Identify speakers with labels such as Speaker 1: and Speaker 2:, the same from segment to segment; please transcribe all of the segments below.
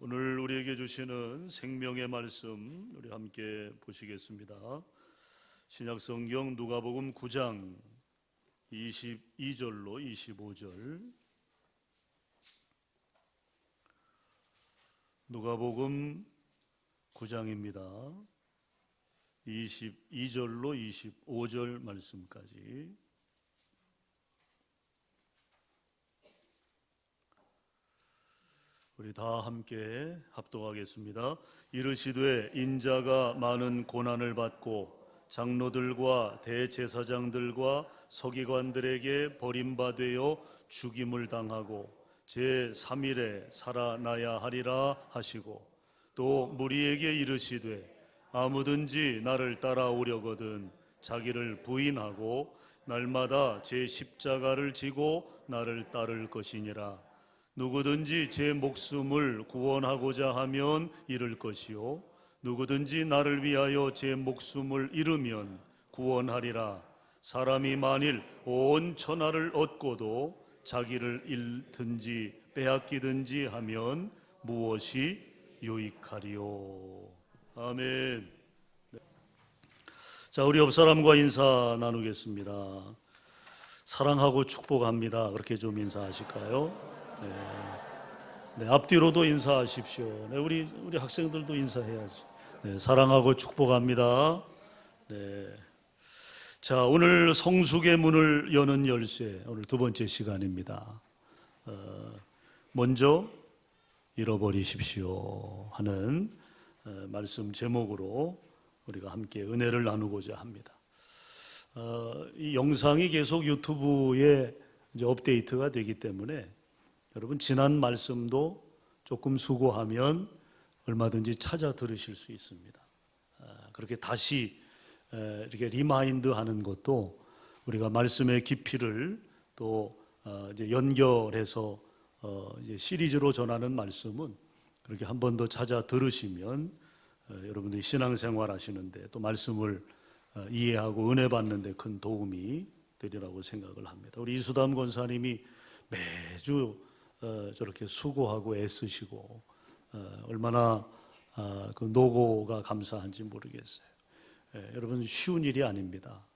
Speaker 1: 오늘 우리에게 주시는 생명의 말씀 우리 함께 보시겠습니다. 신약성경 누가복음 9장 22절로 25절. 누가복음 9장입니다. 22절로 25절 말씀까지. 우리 다 함께 합독하겠습니다. 이르시되 인자가 많은 고난을 받고 장로들과 대제사장들과 서기관들에게 버림받아 죽임을 당하고 제3일에 살아나야 하리라 하시고, 또 무리에게 이르시되 아무든지 나를 따라오려거든 자기를 부인하고 날마다 제 십자가를 지고 나를 따를 것이니라. 누구든지 제 목숨을 구원하고자 하면 잃을 것이요 누구든지 나를 위하여 제 목숨을 잃으면 구원하리라. 사람이 만일 온 천하를 얻고도 자기를 잃든지 빼앗기든지 하면 무엇이 유익하리요. 아멘. 자, 우리 옆사람과 인사 나누겠습니다. 사랑하고 축복합니다. 그렇게 좀 인사하실까요? 네, 앞뒤로도 인사하십시오. 네, 우리 학생들도 인사해야지. 네, 사랑하고 축복합니다. 네. 자, 오늘 성숙의 문을 여는 열쇠, 오늘 두 번째 시간입니다. 먼저 잃어버리십시오 하는 말씀 제목으로 우리가 함께 은혜를 나누고자 합니다. 이 영상이 계속 유튜브에 이제 업데이트가 되기 때문에 여러분 지난 말씀도 조금 수고하면 얼마든지 찾아 들으실 수 있습니다. 그렇게 다시 이렇게 리마인드하는 것도 우리가 말씀의 깊이를 또 이제 연결해서 이제 시리즈로 전하는 말씀은 그렇게 한 번 더 찾아 들으시면 여러분들이 신앙생활 하시는데 또 말씀을 이해하고 은혜 받는데 큰 도움이 되리라고 생각을 합니다. 우리 이수담 권사님이 매주 저렇게 수고하고 애쓰시고 얼마나 그 노고가 감사한지 모르겠어요. 여러분 쉬운 일이 아닙니다.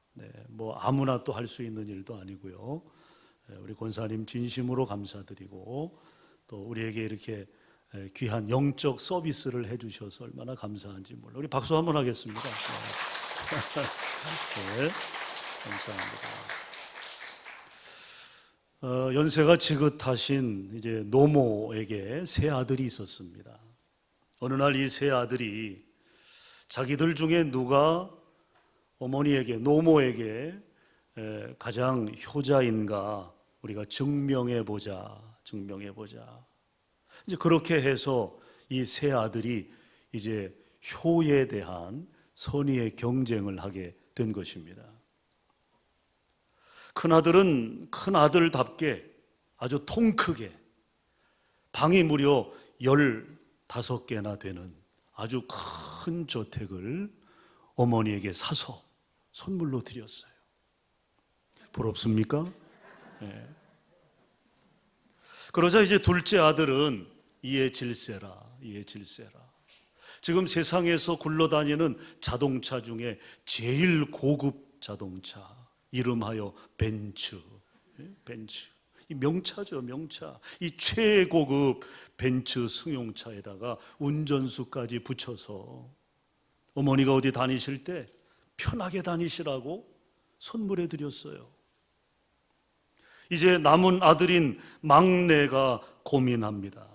Speaker 1: 뭐 아무나 또 할 수 있는 일도 아니고요. 우리 권사님 진심으로 감사드리고 또 우리에게 이렇게 귀한 영적 서비스를 해주셔서 얼마나 감사한지 몰라요. 우리 박수 한번 하겠습니다. 네, 감사합니다. 연세가 지긋하신 이제 노모에게 세 아들이 있었습니다. 어느 날 이 세 아들이 자기들 중에 누가 어머니에게, 노모에게 가장 효자인가 우리가 증명해 보자. 이제 그렇게 해서 이 세 아들이 이제 효에 대한 선의의 경쟁을 하게 된 것입니다. 큰아들은 큰아들답게 아주 통 크게 방이 무려 15개나 되는 아주 큰 저택을 어머니에게 사서 선물로 드렸어요. 부럽습니까? 네. 그러자 이제 둘째 아들은 이에 질세라. 지금 세상에서 굴러다니는 자동차 중에 제일 고급 자동차, 이름하여 벤츠. 이 명차죠, 명차. 이 최고급 벤츠 승용차에다가 운전수까지 붙여서 어머니가 어디 다니실 때 편하게 다니시라고 선물해 드렸어요. 이제 남은 아들인 막내가 고민합니다.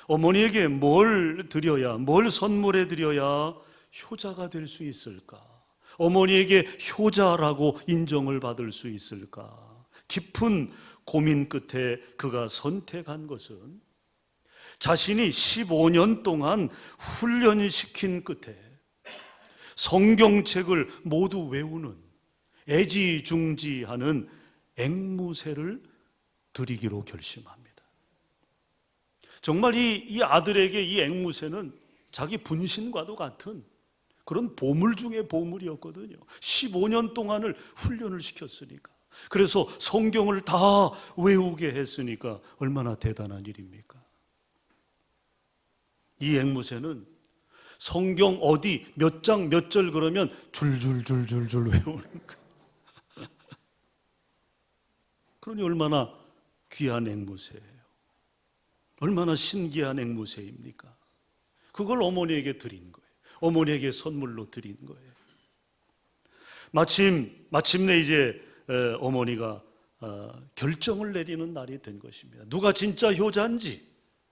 Speaker 1: 어머니에게 뭘 드려야, 뭘 선물해 드려야 효자가 될 수 있을까? 어머니에게 효자라고 인정을 받을 수 있을까? 깊은 고민 끝에 그가 선택한 것은 자신이 15년 동안 훈련시킨 끝에 성경책을 모두 외우는 애지중지하는 앵무새를 드리기로 결심합니다. 정말 이 아들에게 이 앵무새는 자기 분신과도 같은 그런 보물 중에 보물이었거든요. 15년 동안을 훈련을 시켰으니까. 그래서 성경을 다 외우게 했으니까 얼마나 대단한 일입니까? 이 앵무새는 성경 어디 몇 장 몇 절 그러면 줄줄줄줄줄 외우는 거예요. 그러니 얼마나 귀한 앵무새예요. 얼마나 신기한 앵무새입니까? 그걸 어머니에게 드린 거예요. 어머니에게 선물로 드린 거예요. 마침내 이제 어머니가 결정을 내리는 날이 된 것입니다. 누가 진짜 효자인지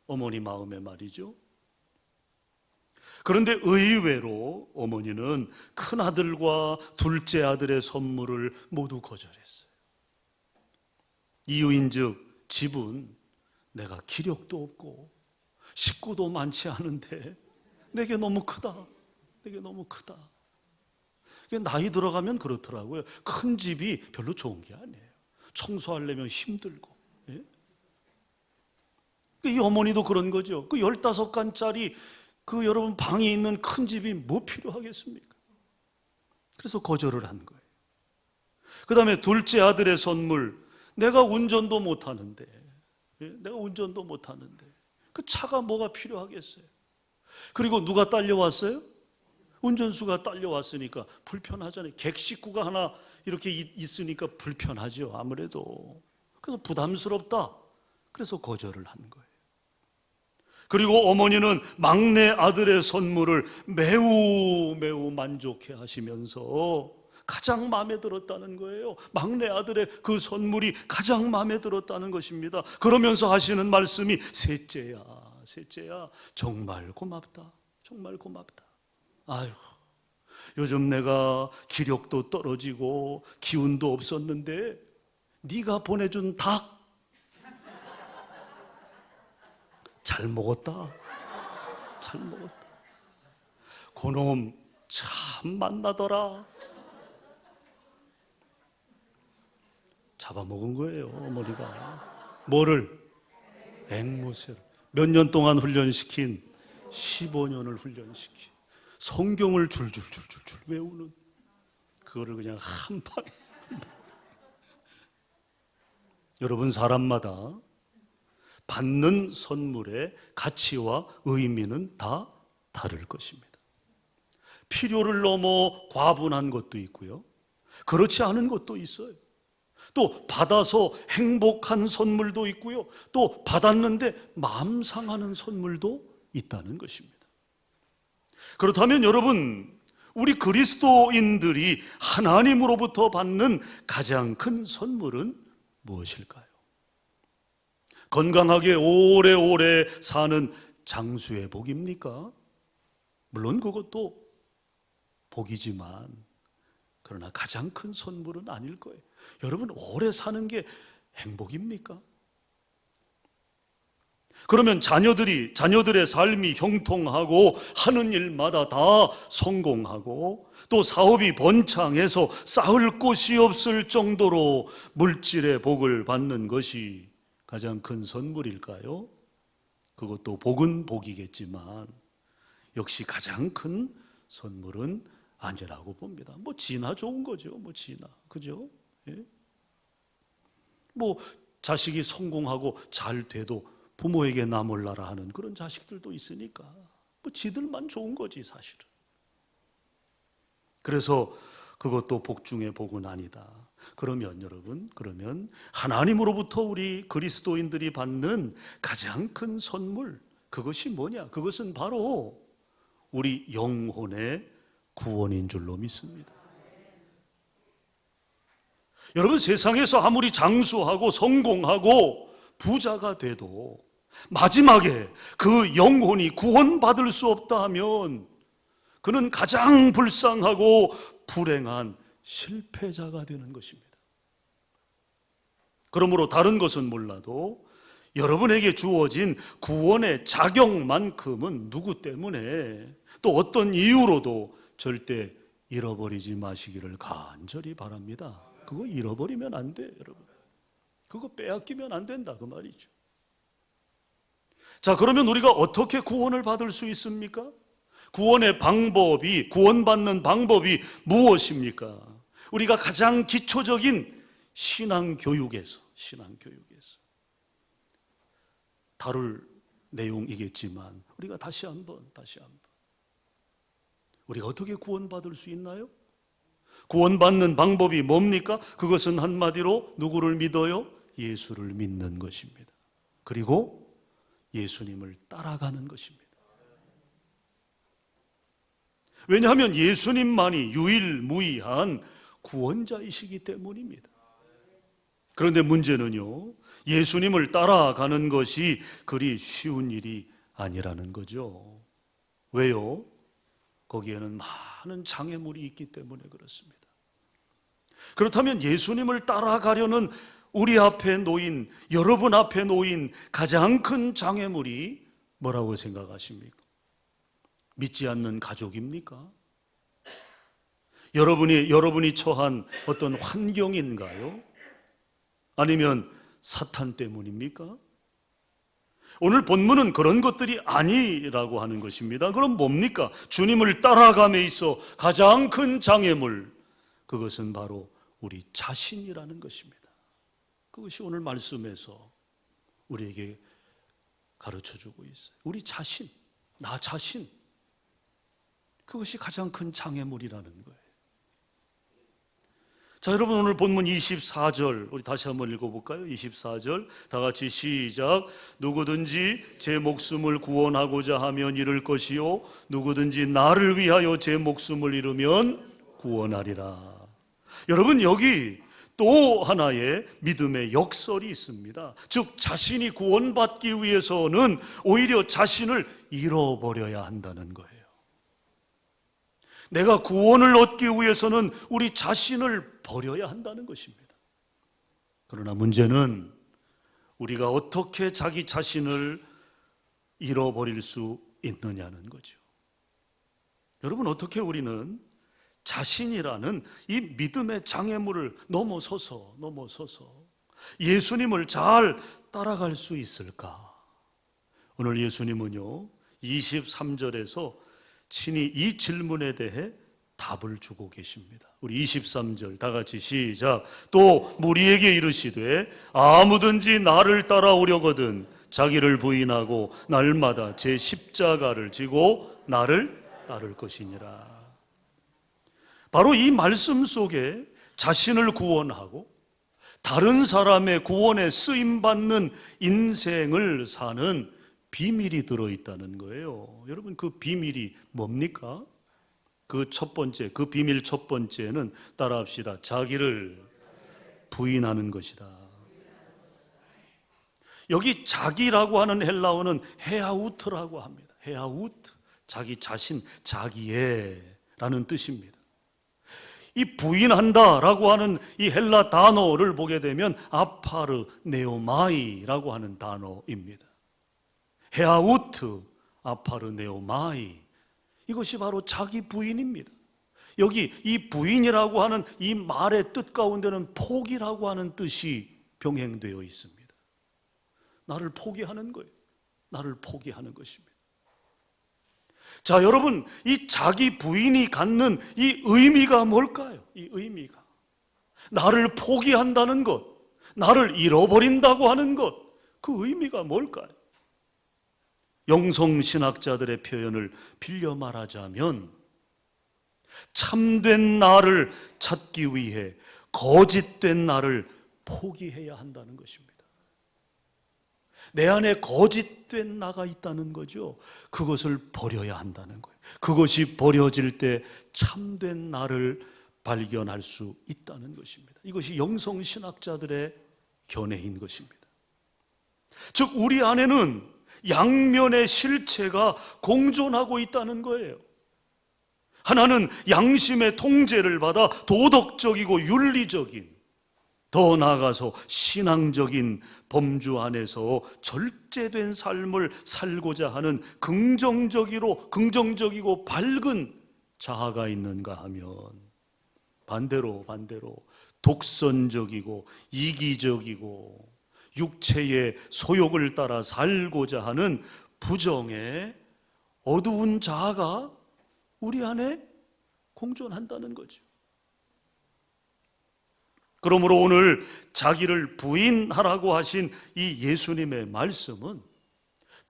Speaker 1: 어머니 마음에 말이죠. 그런데 의외로 어머니는 큰아들과 둘째 아들의 선물을 모두 거절했어요. 이유인즉 집은 내가 기력도 없고 식구도 많지 않은데 내게 너무 크다. 내게 너무 크다. 나이 들어가면 그렇더라고요. 큰 집이 별로 좋은 게 아니에요. 청소하려면 힘들고. 예? 이 어머니도 그런 거죠. 그 15칸짜리 그 여러분 방에 있는 큰 집이 뭐 필요하겠습니까? 그래서 거절을 한 거예요. 그 다음에 둘째 아들의 선물, 내가 운전도 못하는데, 내가 운전도 못하는데 그 차가 뭐가 필요하겠어요? 그리고 누가 딸려왔어요? 운전수가 딸려왔으니까 불편하잖아요. 객 식구가 하나 이렇게 있으니까 불편하죠, 아무래도. 그래서 부담스럽다. 그래서 거절을 한 거예요. 그리고 어머니는 막내 아들의 선물을 매우 만족해 하시면서 가장 마음에 들었다는 거예요. 막내 아들의 그 선물이 가장 마음에 들었다는 것입니다. 그러면서 하시는 말씀이 셋째야 정말 고맙다. 정말 고맙다. 아유, 요즘 내가 기력도 떨어지고 기운도 없었는데 네가 보내준 닭 잘 먹었다. 잘 먹었다. 그놈 참 맛나더라. 잡아먹은 거예요, 어머니가. 뭐를? 앵무새를. 몇 년 동안 훈련시킨 15년을 훈련시킨 성경을 줄줄줄줄줄 외우는 그거를 그냥 한 방에. 여러분, 사람마다 받는 선물의 가치와 의미는 다 다를 것입니다. 필요를 넘어 과분한 것도 있고요, 그렇지 않은 것도 있어요. 또 받아서 행복한 선물도 있고요, 또 받았는데 마음 상하는 선물도 있다는 것입니다. 그렇다면 여러분, 우리 그리스도인들이 하나님으로부터 받는 가장 큰 선물은 무엇일까요? 건강하게 오래오래 사는 장수의 복입니까? 물론 그것도 복이지만 그러나 가장 큰 선물은 아닐 거예요. 여러분, 오래 사는 게 행복입니까? 그러면 자녀들의 삶이 형통하고 하는 일마다 다 성공하고 또 사업이 번창해서 쌓을 곳이 없을 정도로 물질의 복을 받는 것이 가장 큰 선물일까요? 그것도 복은 복이겠지만 역시 가장 큰 선물은 아니라고 봅니다. 뭐 지나 좋은 거죠. 뭐 지나, 그죠? 예? 뭐 자식이 성공하고 잘 돼도 부모에게 나 몰라라 하는 그런 자식들도 있으니까 뭐 지들만 좋은 거지 사실은. 그래서 그것도 복 중에 복은 아니다. 그러면 여러분, 그러면 하나님으로부터 우리 그리스도인들이 받는 가장 큰 선물, 그것이 뭐냐? 그것은 바로 우리 영혼의 구원인 줄로 믿습니다. 여러분, 세상에서 아무리 장수하고 성공하고 부자가 돼도 마지막에 그 영혼이 구원받을 수 없다 하면 그는 가장 불쌍하고 불행한 실패자가 되는 것입니다. 그러므로 다른 것은 몰라도 여러분에게 주어진 구원의 자격만큼은 누구 때문에 또 어떤 이유로도 절대 잃어버리지 마시기를 간절히 바랍니다. 그거 잃어버리면 안 돼, 여러분. 그거 빼앗기면 안 된다, 그 말이죠. 자, 그러면 우리가 어떻게 구원을 받을 수 있습니까? 구원받는 방법이 무엇입니까? 우리가 가장 기초적인 신앙교육에서 다룰 내용이겠지만 우리가 다시 한번 우리가 어떻게 구원받을 수 있나요? 구원받는 방법이 뭡니까? 그것은 한마디로 누구를 믿어요? 예수를 믿는 것입니다. 그리고 예수님을 따라가는 것입니다. 왜냐하면 예수님만이 유일무이한 구원자이시기 때문입니다. 그런데 문제는요, 예수님을 따라가는 것이 그리 쉬운 일이 아니라는 거죠. 왜요? 거기에는 많은 장애물이 있기 때문에 그렇습니다. 그렇다면 예수님을 따라가려는 우리 앞에 놓인, 여러분 앞에 놓인 가장 큰 장애물이 뭐라고 생각하십니까? 믿지 않는 가족입니까? 여러분이 처한 어떤 환경인가요? 아니면 사탄 때문입니까? 오늘 본문은 그런 것들이 아니라고 하는 것입니다. 그럼 뭡니까? 주님을 따라감에 있어 가장 큰 장애물, 그것은 바로 우리 자신이라는 것입니다. 그것이 오늘 말씀에서 우리에게 가르쳐주고 있어요. 우리 자신, 나 자신, 그것이 가장 큰 장애물이라는 거예요. 자, 여러분, 오늘 본문 24절 우리 다시 한번 읽어볼까요? 24절 다 같이 시작. 누구든지 제 목숨을 구원하고자 하면 잃을 것이요 누구든지 나를 위하여 제 목숨을 잃으면 구원하리라. 여러분, 여기 또 하나의 믿음의 역설이 있습니다. 즉 자신이 구원받기 위해서는 오히려 자신을 잃어버려야 한다는 거예요. 내가 구원을 얻기 위해서는 우리 자신을 버려야 한다는 것입니다. 그러나 문제는 우리가 어떻게 자기 자신을 잃어버릴 수 있느냐는 거죠. 여러분, 어떻게 우리는 자신이라는 이 믿음의 장애물을 넘어서서 예수님을 잘 따라갈 수 있을까? 오늘 예수님은요 23절에서 친히 이 질문에 대해 답을 주고 계십니다. 우리 23절 다 같이 시작. 또 무리에게 이르시되 아무든지 나를 따라오려거든 자기를 부인하고 날마다 제 십자가를 지고 나를 따를 것이니라. 바로 이 말씀 속에 자신을 구원하고 다른 사람의 구원에 쓰임받는 인생을 사는 비밀이 들어있다는 거예요. 여러분, 그 비밀이 뭡니까? 그 비밀 첫 번째는 따라합시다. 자기를 부인하는 것이다. 여기 자기라고 하는 헬라어는 헤아우트라고 합니다. 헤아우트, 자기 자신, 자기애라는 뜻입니다. 이 부인한다라고 하는 이 헬라 단어를 보게 되면 아파르 네오마이라고 하는 단어입니다. 헤아우트, 아파르 네오마이, 이것이 바로 자기 부인입니다. 여기 이 부인이라고 하는 이 말의 뜻 가운데는 포기라고 하는 뜻이 병행되어 있습니다. 나를 포기하는 거예요. 나를 포기하는 것입니다. 자, 여러분, 이 자기 부인이 갖는 이 의미가 뭘까요? 이 의미가 나를 포기한다는 것, 나를 잃어버린다고 하는 것, 그 의미가 뭘까요? 영성신학자들의 표현을 빌려 말하자면 참된 나를 찾기 위해 거짓된 나를 포기해야 한다는 것입니다. 내 안에 거짓된 나가 있다는 거죠. 그것을 버려야 한다는 거예요. 그것이 버려질 때 참된 나를 발견할 수 있다는 것입니다. 이것이 영성신학자들의 견해인 것입니다. 즉 우리 안에는 양면의 실체가 공존하고 있다는 거예요. 하나는 양심의 통제를 받아 도덕적이고 윤리적인, 더 나아가서 신앙적인 범주 안에서 절제된 삶을 살고자 하는 긍정적이고 밝은 자아가 있는가 하면 반대로 독선적이고 이기적이고 육체의 소욕을 따라 살고자 하는 부정의 어두운 자아가 우리 안에 공존한다는 거죠. 그러므로 오늘 자기를 부인하라고 하신 이 예수님의 말씀은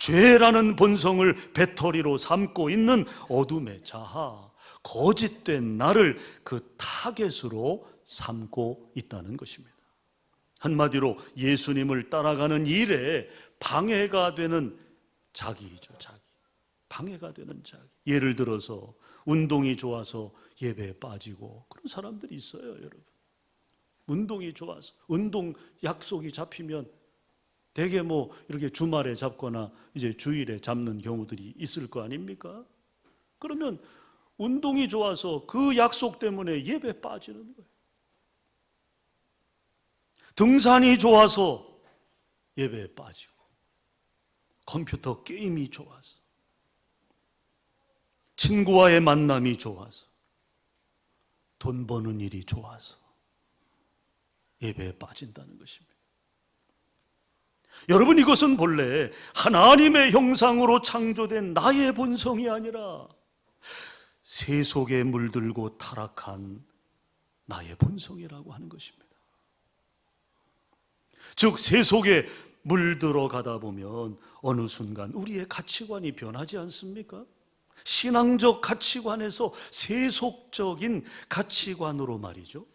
Speaker 1: 죄라는 본성을 배터리로 삼고 있는 어둠의 자아, 거짓된 나를 그 타겟으로 삼고 있다는 것입니다. 한마디로 예수님을 따라가는 일에 방해가 되는 자기이죠, 자기. 방해가 되는 자기. 예를 들어서 운동이 좋아서 예배에 빠지고 그런 사람들이 있어요, 여러분. 운동이 좋아서 운동 약속이 잡히면 대개 이렇게 주말에 잡거나 이제 주일에 잡는 경우들이 있을 거 아닙니까? 그러면 운동이 좋아서 그 약속 때문에 예배에 빠지는 거예요. 등산이 좋아서 예배에 빠지고, 컴퓨터 게임이 좋아서, 친구와의 만남이 좋아서, 돈 버는 일이 좋아서 예배에 빠진다는 것입니다. 여러분, 이것은 본래 하나님의 형상으로 창조된 나의 본성이 아니라 세속에 물들고 타락한 나의 본성이라고 하는 것입니다. 즉, 세속에 물들어 가다 보면 어느 순간 우리의 가치관이 변하지 않습니까? 신앙적 가치관에서 세속적인 가치관으로 말이죠.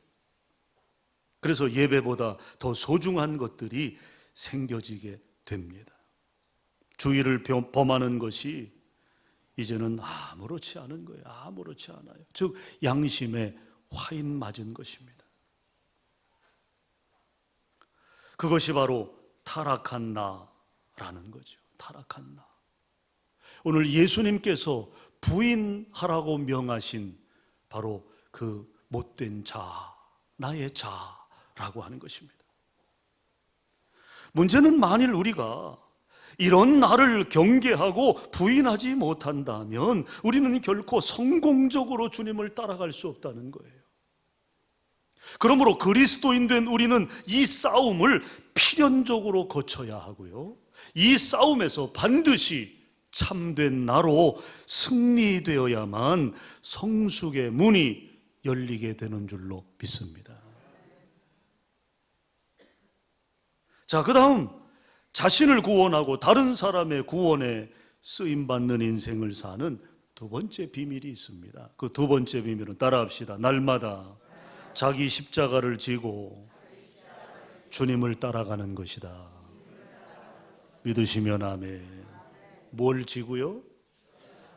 Speaker 1: 그래서 예배보다 더 소중한 것들이 생겨지게 됩니다. 주의를 범하는 것이 이제는 아무렇지 않은 거예요. 아무렇지 않아요. 즉, 양심에 화인 맞은 것입니다. 그것이 바로 타락한 나라는 거죠. 타락한 나. 오늘 예수님께서 부인하라고 명하신 바로 그 못된 자, 나의 자라고 하는 것입니다. 문제는 만일 우리가 이런 나를 경계하고 부인하지 못한다면 우리는 결코 성공적으로 주님을 따라갈 수 없다는 거예요. 그러므로 그리스도인 된 우리는 이 싸움을 필연적으로 거쳐야 하고요, 이 싸움에서 반드시 참된 나로 승리되어야만 성숙의 문이 열리게 되는 줄로 믿습니다. 자, 그 다음 자신을 구원하고 다른 사람의 구원에 쓰임받는 인생을 사는 두 번째 비밀이 있습니다. 그 두 번째 비밀은 따라합시다. 날마다 자기 십자가를 지고 주님을 따라가는 것이다. 믿으시면 아멘. 뭘 지고요?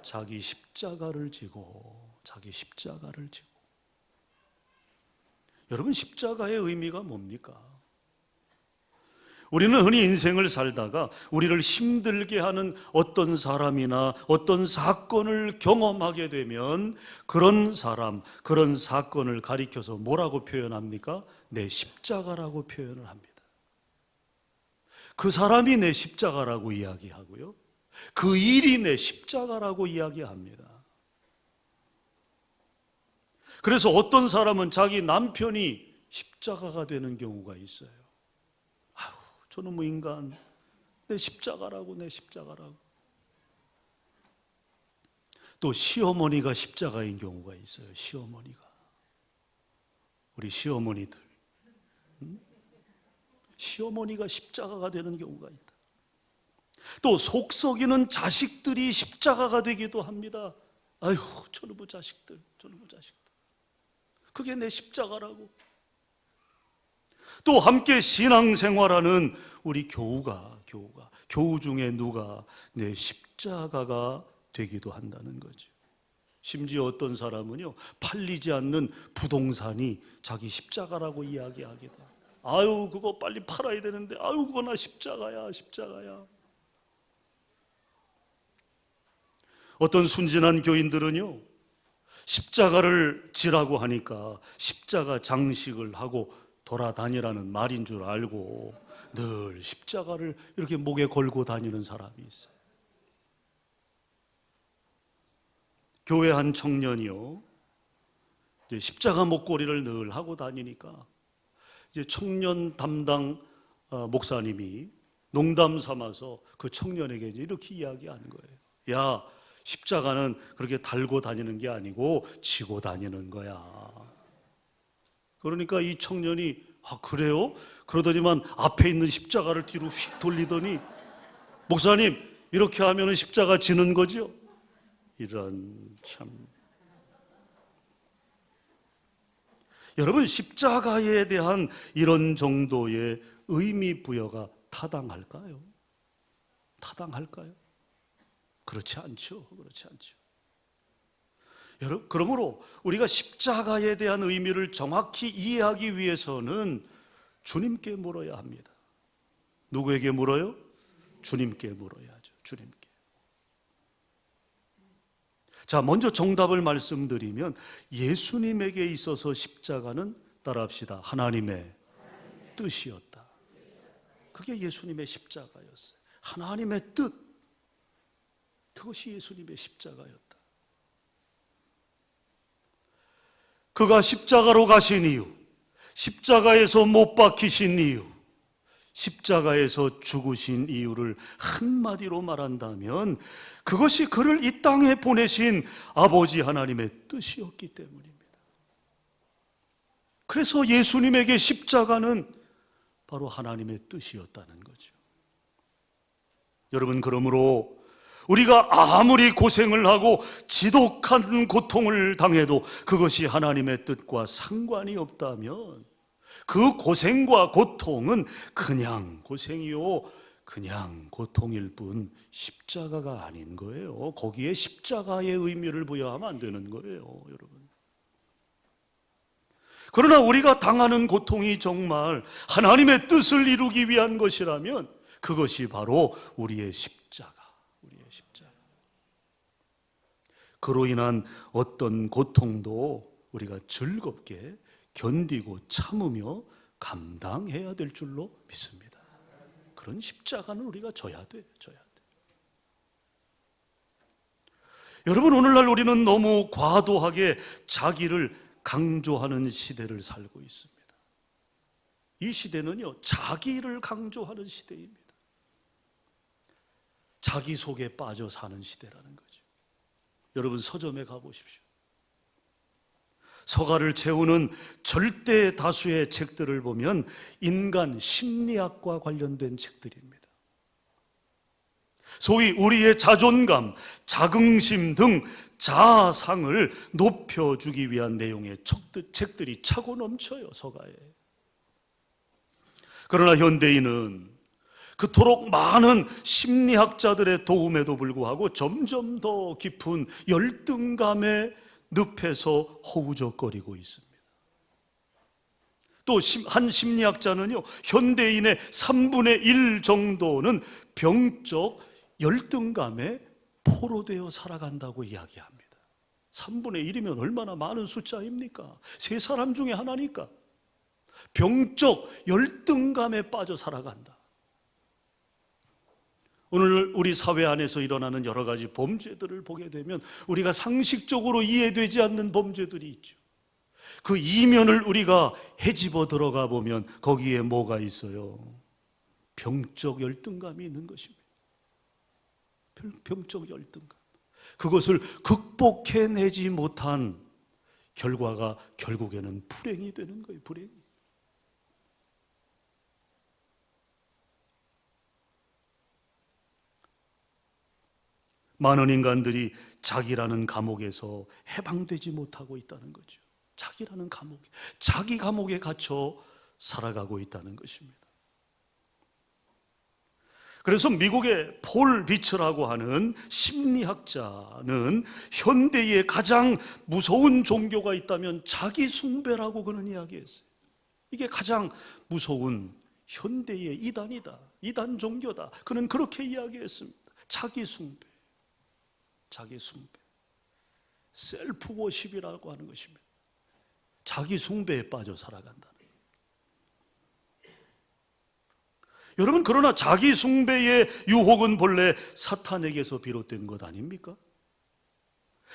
Speaker 1: 자기 십자가를 지고, 자기 십자가를 지고. 여러분, 십자가의 의미가 뭡니까? 우리는 흔히 인생을 살다가 우리를 힘들게 하는 어떤 사람이나 어떤 사건을 경험하게 되면 그런 사람, 그런 사건을 가리켜서 뭐라고 표현합니까? 내 십자가라고 표현을 합니다. 그 사람이 내 십자가라고 이야기하고요, 그 일이 내 십자가라고 이야기합니다. 그래서 어떤 사람은 자기 남편이 십자가가 되는 경우가 있어요. 아유, 저놈의 인간, 내 십자가라고, 내 십자가라고. 또 시어머니가 십자가인 경우가 있어요. 시어머니가. 우리 시어머니들, 시어머니가 십자가가 되는 경우가 있다. 또 속썩이는 자식들이 십자가가 되기도 합니다. 아유, 저놈의 자식들, 저놈의 자식들. 그게 내 십자가라고. 또 함께 신앙생활하는 우리 교우 중에 누가 내 십자가가 되기도 한다는 거죠. 심지어 어떤 사람은요, 팔리지 않는 부동산이 자기 십자가라고 이야기하기도 합니다. 아유, 그거 빨리 팔아야 되는데, 아유, 그거 나 십자가야, 십자가야. 어떤 순진한 교인들은요, 십자가를 지라고 하니까 십자가 장식을 하고 돌아다니라는 말인 줄 알고 늘 십자가를 이렇게 목에 걸고 다니는 사람이 있어요. 교회 한 청년이요, 이제 십자가 목걸이를 늘 하고 다니니까 이제 청년 담당 목사님이 농담 삼아서 그 청년에게 이제 이렇게 이야기하는 거예요. 야, 십자가는 그렇게 달고 다니는 게 아니고 지고 다니는 거야. 그러니까 이 청년이 아, 그래요? 그러더니만 앞에 있는 십자가를 뒤로 휙 돌리더니 목사님, 이렇게 하면 십자가 지는 거죠. 이런 참. 여러분, 십자가에 대한 이런 정도의 의미 부여가 타당할까요? 타당할까요? 그렇지 않죠. 그렇지 않죠. 여러분, 그러므로 우리가 십자가에 대한 의미를 정확히 이해하기 위해서는 주님께 물어야 합니다. 누구에게 물어요? 주님께 물어야죠. 주님께. 자, 먼저 정답을 말씀드리면 예수님에게 있어서 십자가는, 따라합시다, 하나님의 뜻이었다. 그게 예수님의 십자가였어요. 하나님의 뜻, 그것이 예수님의 십자가였다. 그가 십자가로 가신 이유, 십자가에서 못 박히신 이유, 십자가에서 죽으신 이유를 한마디로 말한다면 그것이 그를 이 땅에 보내신 아버지 하나님의 뜻이었기 때문입니다. 그래서 예수님에게 십자가는 바로 하나님의 뜻이었다는 거죠. 여러분, 그러므로 우리가 아무리 고생을 하고 지독한 고통을 당해도 그것이 하나님의 뜻과 상관이 없다면 그 고생과 고통은 그냥 고생이요, 그냥 고통일 뿐 십자가가 아닌 거예요. 거기에 십자가의 의미를 부여하면 안 되는 거예요, 여러분. 그러나 우리가 당하는 고통이 정말 하나님의 뜻을 이루기 위한 것이라면 그것이 바로 우리의 십자가, 우리의 십자가. 그로 인한 어떤 고통도 우리가 즐겁게 견디고 참으며 감당해야 될 줄로 믿습니다. 그런 십자가는 우리가 져야 돼. 여러분, 오늘날 우리는 너무 과도하게 자기를 강조하는 시대를 살고 있습니다. 이 시대는요, 자기를 강조하는 시대입니다. 자기 속에 빠져 사는 시대라는 거죠. 여러분, 서점에 가보십시오. 서가를 채우는 절대 다수의 책들을 보면 인간 심리학과 관련된 책들입니다. 소위 우리의 자존감, 자긍심 등 자아상을 높여주기 위한 내용의 책들이 차고 넘쳐요, 서가에. 그러나 현대인은 그토록 많은 심리학자들의 도움에도 불구하고 점점 더 깊은 열등감에 늪에서 허우적거리고 있습니다. 또 한 심리학자는요, 현대인의 3분의 1 정도는 병적 열등감에 포로되어 살아간다고 이야기합니다. 3분의 1이면 얼마나 많은 숫자입니까? 3사람 중에 하나니까. 병적 열등감에 빠져 살아간다. 오늘 우리 사회 안에서 일어나는 여러 가지 범죄들을 보게 되면 우리가 상식적으로 이해되지 않는 범죄들이 있죠. 그 이면을 우리가 헤집어 들어가 보면 거기에 뭐가 있어요? 병적 열등감이 있는 것입니다. 병적 열등감. 그것을 극복해내지 못한 결과가 결국에는 불행이 되는 거예요. 불행이. 많은 인간들이 자기라는 감옥에서 해방되지 못하고 있다는 거죠. 자기라는 감옥, 자기 감옥에 갇혀 살아가고 있다는 것입니다. 그래서 미국의 폴 비처라고 하는 심리학자는 현대에 가장 무서운 종교가 있다면 자기 숭배라고 그는 이야기했어요. 이게 가장 무서운 현대의 이단이다. 이단 종교다. 그는 그렇게 이야기했습니다. 자기 숭배. 자기 숭배. 셀프 워십이라고 하는 것입니다. 자기 숭배에 빠져 살아간다는. 여러분, 그러나 자기 숭배의 유혹은 본래 사탄에게서 비롯된 것 아닙니까?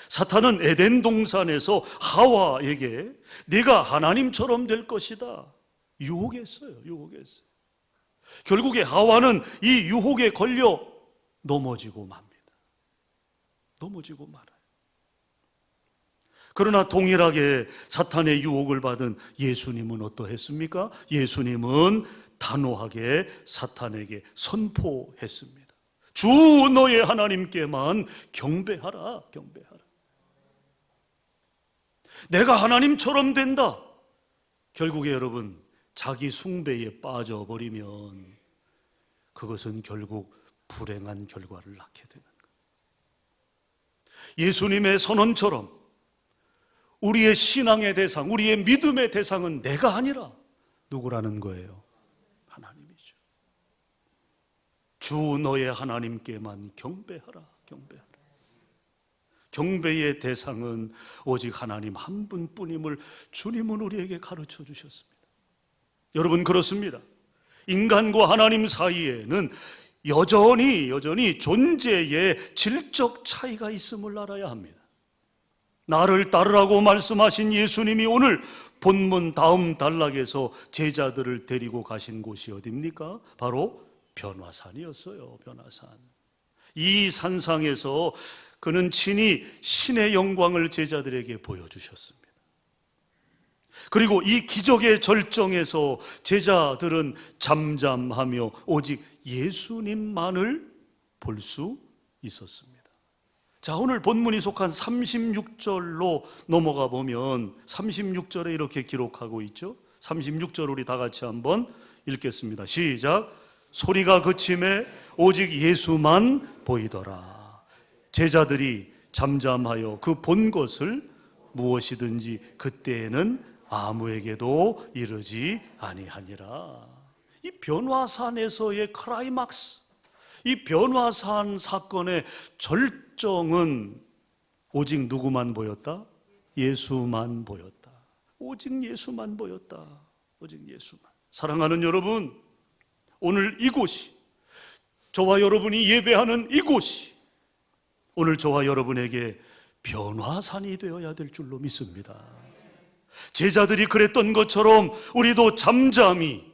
Speaker 1: 사탄은 에덴 동산에서 하와에게 네가 하나님처럼 될 것이다 유혹했어요. 결국에 하와는 이 유혹에 걸려 넘어지고 맙니다. 넘어지고 말아요. 그러나 동일하게 사탄의 유혹을 받은 예수님은 어떠했습니까? 예수님은 단호하게 사탄에게 선포했습니다. 주 너의 하나님께만 경배하라, 경배하라. 내가 하나님처럼 된다. 결국에 여러분, 자기 숭배에 빠져버리면 그것은 결국 불행한 결과를 낳게 되는 거예요. 예수님의 선언처럼 우리의 신앙의 대상, 우리의 믿음의 대상은 내가 아니라 누구라는 거예요? 하나님이죠. 주 너의 하나님께만 경배하라, 경배하라. 경배의 대상은 오직 하나님 한 분뿐임을 주님은 우리에게 가르쳐 주셨습니다. 여러분, 그렇습니다. 인간과 하나님 사이에는 여전히 존재의 질적 차이가 있음을 알아야 합니다. 나를 따르라고 말씀하신 예수님이 오늘 본문 다음 단락에서 제자들을 데리고 가신 곳이 어디입니까? 바로 변화산이었어요. 변화산. 이 산상에서 그는 친히 신의 영광을 제자들에게 보여주셨습니다. 그리고 이 기적의 절정에서 제자들은 잠잠하며 오직 예수님만을 볼 수 있었습니다. 자, 오늘 본문이 속한 36절로 넘어가 보면 36절에 이렇게 기록하고 있죠. 36절 우리 다 같이 한번 읽겠습니다. 시작. 소리가 그침에 오직 예수만 보이더라. 제자들이 잠잠하여 그 본 것을 무엇이든지 그때에는 아무에게도 이르지 아니하니라. 이 변화산에서의 클라이막스, 이 변화산 사건의 절정은 오직 누구만 보였다? 예수만 보였다. 오직 예수만 보였다. 오직 예수만. 사랑하는 여러분, 오늘 이곳이, 저와 여러분이 예배하는 이곳이 오늘 저와 여러분에게 변화산이 되어야 될 줄로 믿습니다. 제자들이 그랬던 것처럼 우리도 잠잠히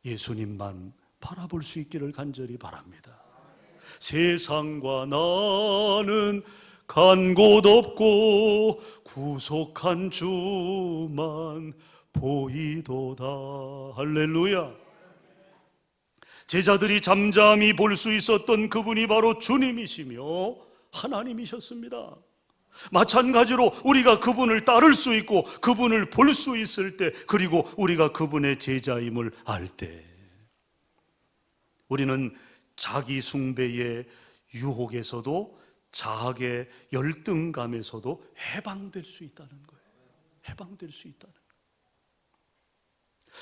Speaker 1: 예수님만 바라볼 수 있기를 간절히 바랍니다. 세상과 나는 간 곳 없고 구속한 주만 보이도다. 할렐루야. 제자들이 잠잠히 볼 수 있었던 그분이 바로 주님이시며 하나님이셨습니다. 마찬가지로 우리가 그분을 따를 수 있고 그분을 볼 수 있을 때, 그리고 우리가 그분의 제자임을 알 때, 우리는 자기 숭배의 유혹에서도 자학의 열등감에서도 해방될 수 있다는 거예요. 해방될 수 있다는 거예요.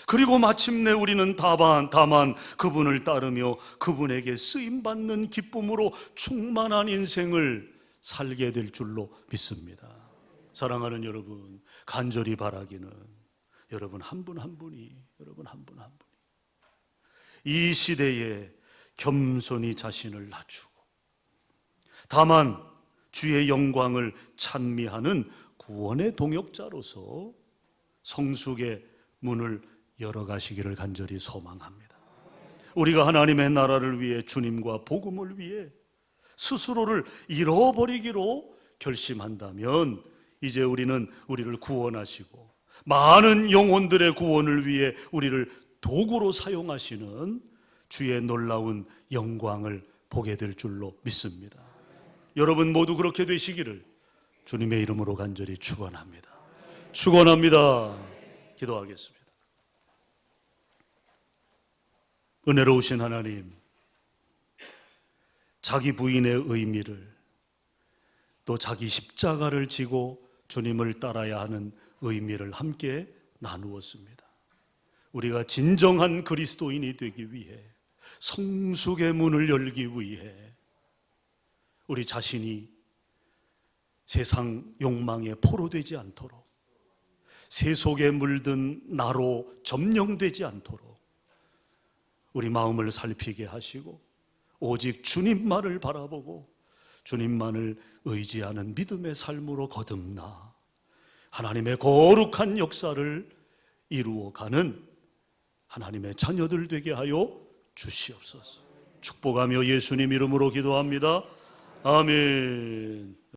Speaker 1: 그리고 마침내 우리는 다만 그분을 따르며 그분에게 쓰임받는 기쁨으로 충만한 인생을 살게 될 줄로 믿습니다. 사랑하는 여러분, 간절히 바라기는 여러분 한 분 한 분이 이 시대에 겸손히 자신을 낮추고 다만 주의 영광을 찬미하는 구원의 동역자로서 성숙의 문을 열어가시기를 간절히 소망합니다. 우리가 하나님의 나라를 위해, 주님과 복음을 위해 스스로를 잃어버리기로 결심한다면 이제 우리는 우리를 구원하시고 많은 영혼들의 구원을 위해 우리를 도구로 사용하시는 주의 놀라운 영광을 보게 될 줄로 믿습니다. 여러분 모두 그렇게 되시기를 주님의 이름으로 간절히 축원합니다. 축원합니다. 기도하겠습니다. 은혜로우신 하나님, 자기 부인의 의미를, 또 자기 십자가를 지고 주님을 따라야 하는 의미를 함께 나누었습니다. 우리가 진정한 그리스도인이 되기 위해, 성숙의 문을 열기 위해 우리 자신이 세상 욕망에 포로되지 않도록, 세속에 물든 나로 점령되지 않도록 우리 마음을 살피게 하시고 오직 주님만을 바라보고 주님만을 의지하는 믿음의 삶으로 거듭나 하나님의 거룩한 역사를 이루어가는 하나님의 자녀들 되게 하여 주시옵소서. 축복하며 예수님 이름으로 기도합니다. 아멘.